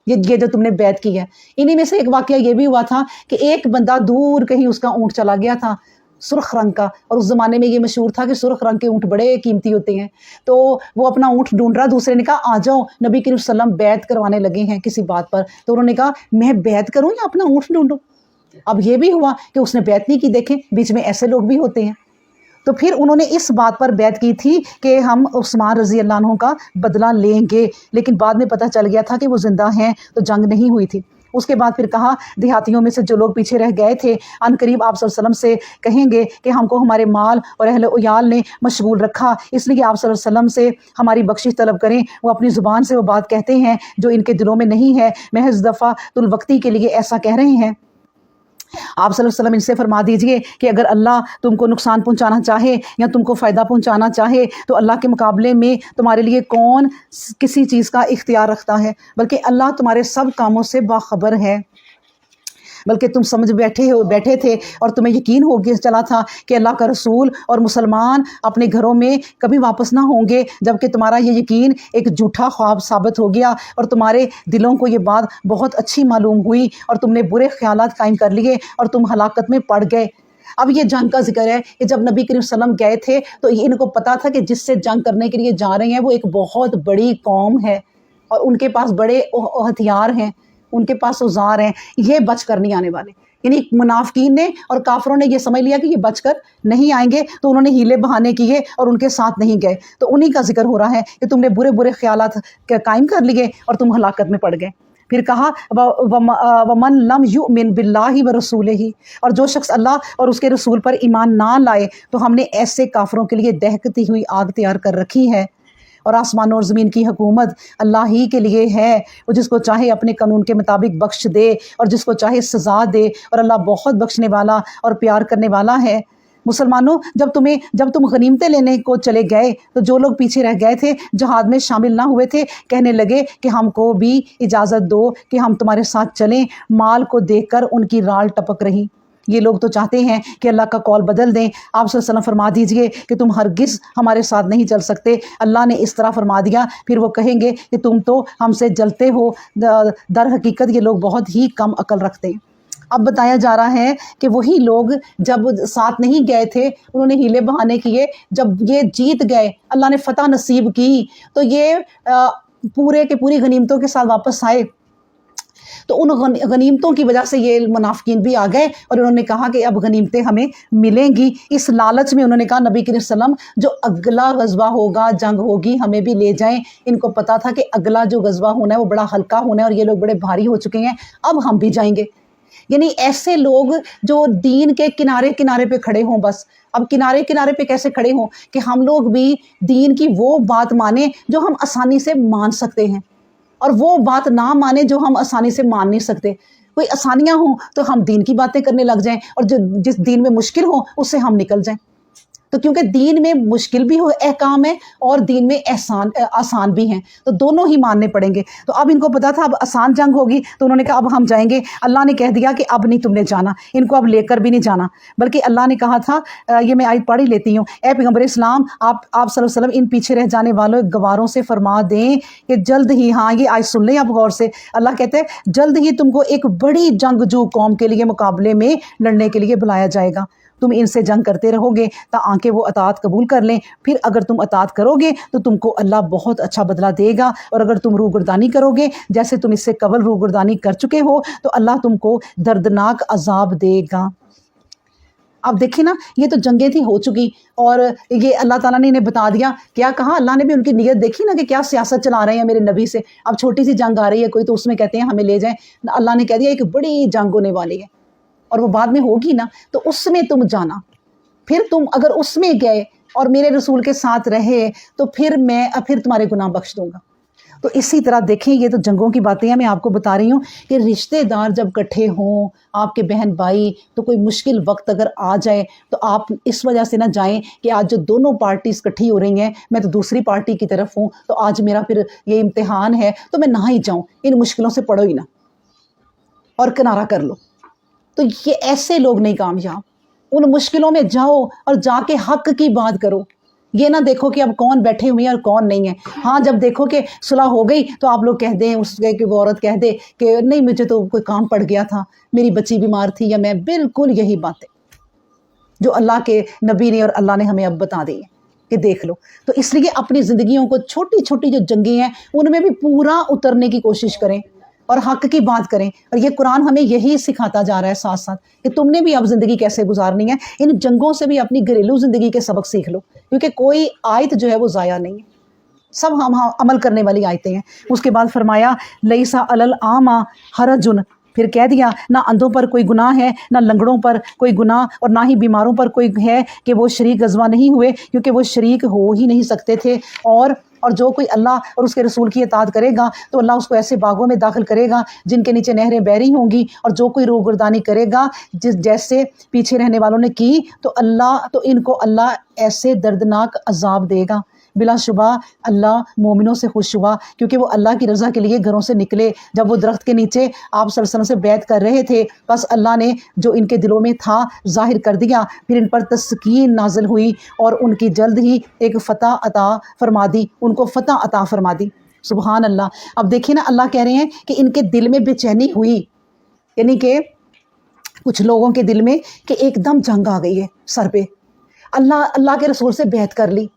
یہ جو تم نے بیعت کی ہے۔ انہی میں سے ایک واقعہ یہ بھی ہوا تھا کہ ایک بندہ دور کہیں اس کا اونٹ چلا گیا تھا سرخ رنگ کا، اور اس زمانے میں یہ مشہور تھا کہ سرخ رنگ کے اونٹ بڑے قیمتی ہوتے ہیں، تو وہ اپنا اونٹ ڈھونڈ رہا، دوسرے نے کہا آ جاؤ، نبی کریم صلی اللہ علیہ وسلم بیعت کروانے لگے ہیں کسی بات پر، تو انہوں نے کہا میں بیعت کروں یا اپنا اونٹ ڈھونڈوں؟ اب یہ بھی ہوا کہ اس نے بیعت نہیں کی، دیکھیں بیچ میں ایسے لوگ بھی ہوتے ہیں۔ تو پھر انہوں نے اس بات پر بیعت کی تھی کہ ہم عثمان رضی اللہ عنہ کا بدلہ لیں گے، لیکن بعد میں پتہ چل گیا تھا کہ وہ زندہ ہیں، تو جنگ نہیں ہوئی تھی۔ اس کے بعد پھر کہا دیہاتیوں میں سے جو لوگ پیچھے رہ گئے تھے ان قریب آپ صلی اللہ علیہ وسلم سے کہیں گے کہ ہم کو ہمارے مال اور اہل عیال نے مشغول رکھا، اس لیے آپ صلی اللہ علیہ وسلم سے ہماری بخشش طلب کریں۔ وہ اپنی زبان سے وہ بات کہتے ہیں جو ان کے دلوں میں نہیں ہے، محض دفعۃ الوقتی کے لیے ایسا کہہ رہے ہیں۔ آپ صلی اللہ علیہ وسلم ان سے فرما دیجئے کہ اگر اللہ تم کو نقصان پہنچانا چاہے یا تم کو فائدہ پہنچانا چاہے تو اللہ کے مقابلے میں تمہارے لیے کون کسی چیز کا اختیار رکھتا ہے، بلکہ اللہ تمہارے سب کاموں سے باخبر ہے۔ بلکہ تم سمجھ بیٹھے تھے اور تمہیں یقین ہو گیا چلا تھا کہ اللہ کا رسول اور مسلمان اپنے گھروں میں کبھی واپس نہ ہوں گے، جبکہ تمہارا یہ یقین ایک جھوٹا خواب ثابت ہو گیا، اور تمہارے دلوں کو یہ بات بہت اچھی معلوم ہوئی، اور تم نے برے خیالات قائم کر لیے اور تم ہلاکت میں پڑ گئے۔ اب یہ جنگ کا ذکر ہے کہ جب نبی کریم صلی اللہ علیہ وسلم گئے تھے تو ان کو پتا تھا کہ جس سے جنگ کرنے کے لیے جا رہے ہیں وہ ایک بہت بڑی قوم ہے، اور ان کے پاس بڑے ہتھیار ہیں، ان کے پاس اوزار ہیں، یہ بچ کر نہیں آنے والے۔ یعنی منافقین نے اور کافروں نے یہ سمجھ لیا کہ یہ بچ کر نہیں آئیں گے، تو انہوں نے ہیلے بہانے کیے اور ان کے ساتھ نہیں گئے۔ تو انہی کا ذکر ہو رہا ہے کہ تم نے برے خیالات قائم کر لیے اور تم ہلاکت میں پڑ گئے۔ پھر کہا وَمَن لَمْ يُؤْمِن بِاللَّهِ وَرَسُولِهِ، اور جو شخص اللہ اور اس کے رسول پر ایمان نہ لائے تو ہم نے ایسے کافروں کے لیے دہکتی ہوئی آگ تیار کر رکھی ہے۔ اور آسمانوں اور زمین کی حکومت اللہ ہی کے لیے ہے، وہ جس کو چاہے اپنے قانون کے مطابق بخش دے اور جس کو چاہے سزا دے، اور اللہ بہت بخشنے والا اور پیار کرنے والا ہے۔ مسلمانوں جب تم غنیمتیں لینے کو چلے گئے تو جو لوگ پیچھے رہ گئے تھے جہاد میں شامل نہ ہوئے تھے کہنے لگے کہ ہم کو بھی اجازت دو کہ ہم تمہارے ساتھ چلیں، مال کو دیکھ کر ان کی رال ٹپک رہی۔ یہ لوگ تو چاہتے ہیں کہ اللہ کا قول بدل دیں۔ آپ صلی اللہ علیہ وسلم فرما دیجئے کہ تم ہرگز ہمارے ساتھ نہیں چل سکتے، اللہ نے اس طرح فرما دیا۔ پھر وہ کہیں گے کہ تم تو ہم سے جلتے ہو، در حقیقت یہ لوگ بہت ہی کم عقل رکھتے ہیں۔ اب بتایا جا رہا ہے کہ وہی لوگ جب ساتھ نہیں گئے تھے انہوں نے ہیلے بہانے کیے، جب یہ جیت گئے، اللہ نے فتح نصیب کی، تو یہ پورے کے پوری غنیمتوں کے ساتھ واپس آئے۔ تو ان غنیمتوں کی وجہ سے یہ منافقین بھی آ گئے اور انہوں نے کہا کہ اب غنیمتیں ہمیں ملیں گی۔ اس لالچ میں انہوں نے کہا نبی کریم صلی اللہ علیہ وسلم جو اگلا غزوہ ہوگا، جنگ ہوگی، ہمیں بھی لے جائیں۔ ان کو پتا تھا کہ اگلا جو غزوہ ہونا ہے وہ بڑا ہلکا ہونا ہے اور یہ لوگ بڑے بھاری ہو چکے ہیں، اب ہم بھی جائیں گے۔ یعنی ایسے لوگ جو دین کے کنارے کنارے پہ کھڑے ہوں، بس اب کنارے کنارے پہ کیسے کھڑے ہوں کہ ہم لوگ بھی دین کی وہ بات مانیں جو ہم آسانی سے مان سکتے ہیں، اور وہ بات نہ مانیں جو ہم آسانی سے مان نہیں سکتے۔ کوئی آسانیاں ہوں تو ہم دین کی باتیں کرنے لگ جائیں، اور جس دین میں مشکل ہو اس سے ہم نکل جائیں۔ تو کیونکہ دین میں مشکل بھی احکام ہے اور دین میں آسان بھی ہیں، تو دونوں ہی ماننے پڑیں گے۔ تو اب ان کو پتا تھا اب آسان جنگ ہوگی تو انہوں نے کہا اب ہم جائیں گے۔ اللہ نے کہہ دیا کہ اب نہیں تم نے جانا، ان کو اب لے کر بھی نہیں جانا، بلکہ اللہ نے کہا تھا، یہ میں آیت پڑھ ہی لیتی ہوں، اے پیغمبر اسلام آپ صلی اللہ علیہ وسلم ان پیچھے رہ جانے والوں گواروں سے فرما دیں کہ جلد ہی، ہاں یہ آیت سن لیں آپ غور سے، اللہ کہتے ہیں جلد ہی تم کو ایک بڑی جنگجو قوم کے لیے مقابلے میں لڑنے کے لیے بلایا جائے گا، تم ان سے جنگ کرتے رہو گے تاکہ وہ اطاعت قبول کر لیں، پھر اگر تم اطاعت کرو گے تو تم کو اللہ بہت اچھا بدلہ دے گا، اور اگر تم روگردانی کرو گے جیسے تم اس سے قبل روگردانی کر چکے ہو تو اللہ تم کو دردناک عذاب دے گا۔ आप देखिए ना, ये तो जंगें थी हो चुकी, और ये अल्लाह ताला ने इन्हें बता दिया। क्या कहा अल्लाह ने भी, उनकी नीयत देखी ना कि क्या सियासत चला रहे हैं मेरे नबी से। अब छोटी सी जंग आ रही है कोई, तो उसमें कहते हैं हमें ले जाएं। अल्लाह ने कह दिया एक बड़ी जंग होने वाली है और वो बाद में होगी ना, तो उसमें तुम जाना। फिर तुम अगर उसमें गए और मेरे रसूल के साथ रहे तो फिर मैं फिर तुम्हारे गुनाह बख्श दूंगा। तो इसी तरह देखें, ये तो जंगों की बातें हैं। मैं आपको बता रही हूँ कि रिश्तेदार जब इकट्ठे हों, आपके बहन भाई, तो कोई मुश्किल वक्त अगर आ जाए तो आप इस वजह से ना जाएं कि आज जो दोनों पार्टीज इकट्ठी हो रही हैं, मैं तो दूसरी पार्टी की तरफ हूँ, तो आज मेरा फिर ये इम्तिहान है तो मैं ना ही जाऊँ, इन मुश्किलों से पढ़ो ही ना और किनारा कर लो। तो ये ऐसे लोग नहीं कामयाब। उन मुश्किलों में जाओ और जाके हक की बात करो। ये ना देखो कि अब कौन बैठे हुए हैं और कौन नहीं है। हाँ, जब देखो कि सुलह हो गई तो आप लोग कह दें, उसके कि वो औरत कह दे कि नहीं मुझे तो कोई काम पड़ गया था, मेरी बच्ची बीमार थी, या मैं, बिल्कुल यही बातें जो अल्लाह के नबी ने और अल्लाह ने हमें अब बता दी है कि देख लो। तो इसलिए अपनी ज़िंदगियों को, छोटी छोटी जो जंगें हैं उनमें भी पूरा उतरने की कोशिश करें और हक की बात करें। और ये कुरान हमें यही सिखाता जा रहा है साथ साथ कि तुमने भी अब ज़िंदगी कैसे गुजारनी है। इन जंगों से भी अपनी घरेलू ज़िंदगी के सबक सीख लो, क्योंकि कोई आयत जो है वो ज़ाया नहीं है, सब हम अमल करने वाली आयतें हैं। उसके बाद फरमाया लईसा अलल आमा हरजुन, फिर कह दिया ना अंधों पर कोई गुनाह है, ना लंगड़ों पर कोई गुनाह, और ना ही बीमारों पर कोई है कि वो शरीक गज़वा नहीं हुए, क्योंकि वो शरीक हो ही नहीं सकते थे। और जो कोई अल्लाह और उसके रसूल की इताअत करेगा तो अल्लाह उसको ऐसे बागों में दाखिल करेगा जिनके नीचे नहरें बहरी होंगी। और जो कोई रूगर्दानी करेगा जैसे पीछे रहने वालों ने की, तो इनको अल्लाह ऐसे दर्दनाक अजाब देगा। बिलाशुबा अल्लाह मोमिनों से खुश हुआ, क्योंकि वो अल्लाह की रज़ा के लिए घरों से निकले। जब वो दरख्त के नीचे आप सल्लल्लाहु अलैहि वसल्लम से बैत कर रहे थे, बस अल्लाह ने जो इनके दिलों में था ज़ाहिर कर दिया। फिर इन पर तस्कीन नाज़िल हुई और उनकी जल्द ही एक फ़तह अता फरमा दी, उनको फ़तह अता फरमा दी। सुबहान अल्लाह। अब देखिए ना, अल्लाह कह रहे हैं कि इनके दिल में बेचैनी हुई, यानी कि कुछ लोगों के दिल में कि एकदम जंग आ गई है सर पे। अल्लाह के रसूल से बैत कर ली,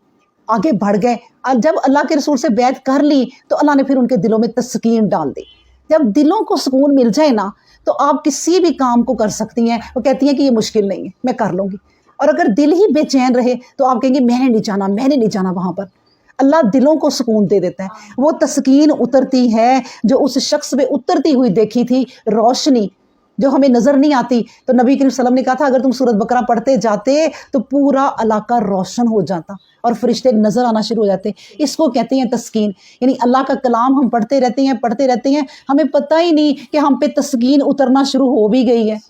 आगे बढ़ गए। और जब अल्लाह के रसूल से बैत कर ली तो अल्लाह ने फिर उनके दिलों में तस्कीन डाल दी। जब दिलों को सुकून मिल जाए ना, तो आप किसी भी काम को कर सकती हैं। वो कहती हैं कि ये मुश्किल नहीं है, मैं कर लूँगी। और अगर दिल ही बेचैन रहे तो आप कहेंगे मैंने नहीं जाना, मैंने नहीं जाना वहाँ पर। अल्लाह दिलों को सुकून दे देता है। वो तस्कीन उतरती है जो उस शख्स पे उतरती हुई देखी थी, रोशनी जो हमें नज़र नहीं आती। तो नबी करीम सल्लल्लाहु अलैहि वसल्लम ने कहा था अगर तुम सूरत बकरा पढ़ते जाते तो पूरा इलाका रोशन हो जाता और फरिश्ते नज़र आना शुरू हो जाते। इसको कहते हैं तस्कीन। यानी अल्लाह का कलाम हम पढ़ते रहते हैं, हमें पता ही नहीं कि हम पे तस्कीन उतरना शुरू हो भी गई है।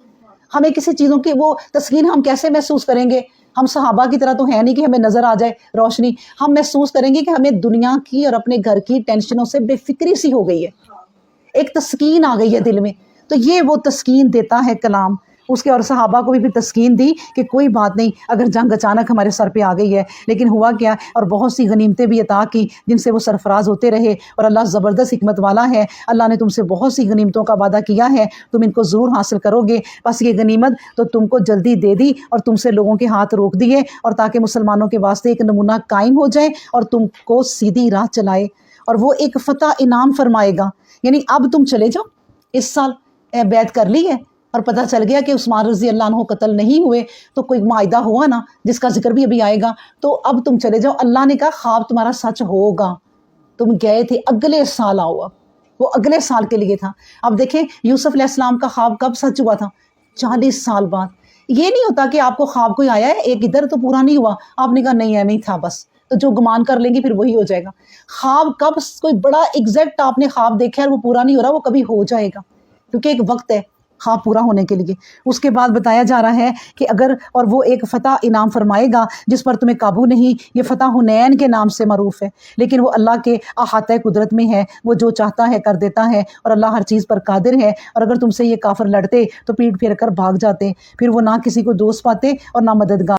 हमें किसी चीज़ों की वो तस्कीन हम कैसे महसूस करेंगे? हम सहाबा की तरह तो है नहीं कि हमें नज़र आ जाए रोशनी। हम महसूस करेंगे कि हमें दुनिया की और अपने घर की टेंशनों से बेफिक्री सी हो गई है, एक तस्कीन आ गई है दिल में। तो ये वो तस्कीन देता है कलाम। उसके और सहाबा को भी तस्कीन दी कि कोई बात नहीं, अगर जंग अचानक हमारे सर पे आ गई है। लेकिन हुआ क्या, और बहुत सी गनीमतें भी अता की जिनसे वो सरफराज होते रहे। और अल्लाह ज़बरदस्त हिकमत वाला है। अल्लाह ने तुमसे बहुत सी गनीमतों का वादा किया है, तुम इनको ज़रूर हासिल करोगे। बस ये गनीमत तो तुमको जल्दी दे दी और तुमसे लोगों के हाथ रोक दिए, और ताकि मुसलमानों के वास्ते एक नमूना कायम हो जाए और तुमको सीधी राह चलाए। और वो एक फ़तह इनाम फरमाएगा। यानी अब तुम चले जाओ, इस साल बैत कर ली है और पता चल गया कि उस्मान रज़ी अल्लाह अन्हु कत्ल नहीं हुए, तो कोई मायदा हुआ ना जिसका जिक्र भी अभी आएगा, तो अब तुम चले जाओ। अल्लाह ने कहा ख्वाब तुम्हारा सच होगा, तुम गए थे, अगले साल आओ। अब वो अगले साल के लिए था। अब देखें यूसुफ अलैहिस्सलाम का ख्वाब कब सच हुआ था? 40 साल बाद। ये नहीं होता कि आपको ख्वाब कोई आया है एक इधर तो पूरा नहीं हुआ, आपने कहा नहीं ऐਵੇਂ ही था बस, तो जो गुमान कर लेंगे फिर वही हो जाएगा। ख्वाब कब कोई बड़ा एग्जैक्ट आपने ख्वाब देखा है और वो पूरा नहीं हो रहा, वो कभी हो जाएगा, क्योंकि एक वक्त है ख्वाब पूरा होने के लिए। उसके बाद बताया जा रहा है कि अगर, और वो एक फ़तह इनाम फरमाएगा जिस पर तुम्हें काबू नहीं। ये फ़तह हुनैन के नाम से मरूफ़ है, लेकिन वो अल्लाह के अहाते कुदरत में है। वो जो चाहता है कर देता है, और अल्लाह हर चीज़ पर कादिर है। और अगर तुमसे ये काफिर लड़ते तो पीठ फेर कर भाग जाते, फिर वो ना किसी को दोस्त पाते और ना मददगार।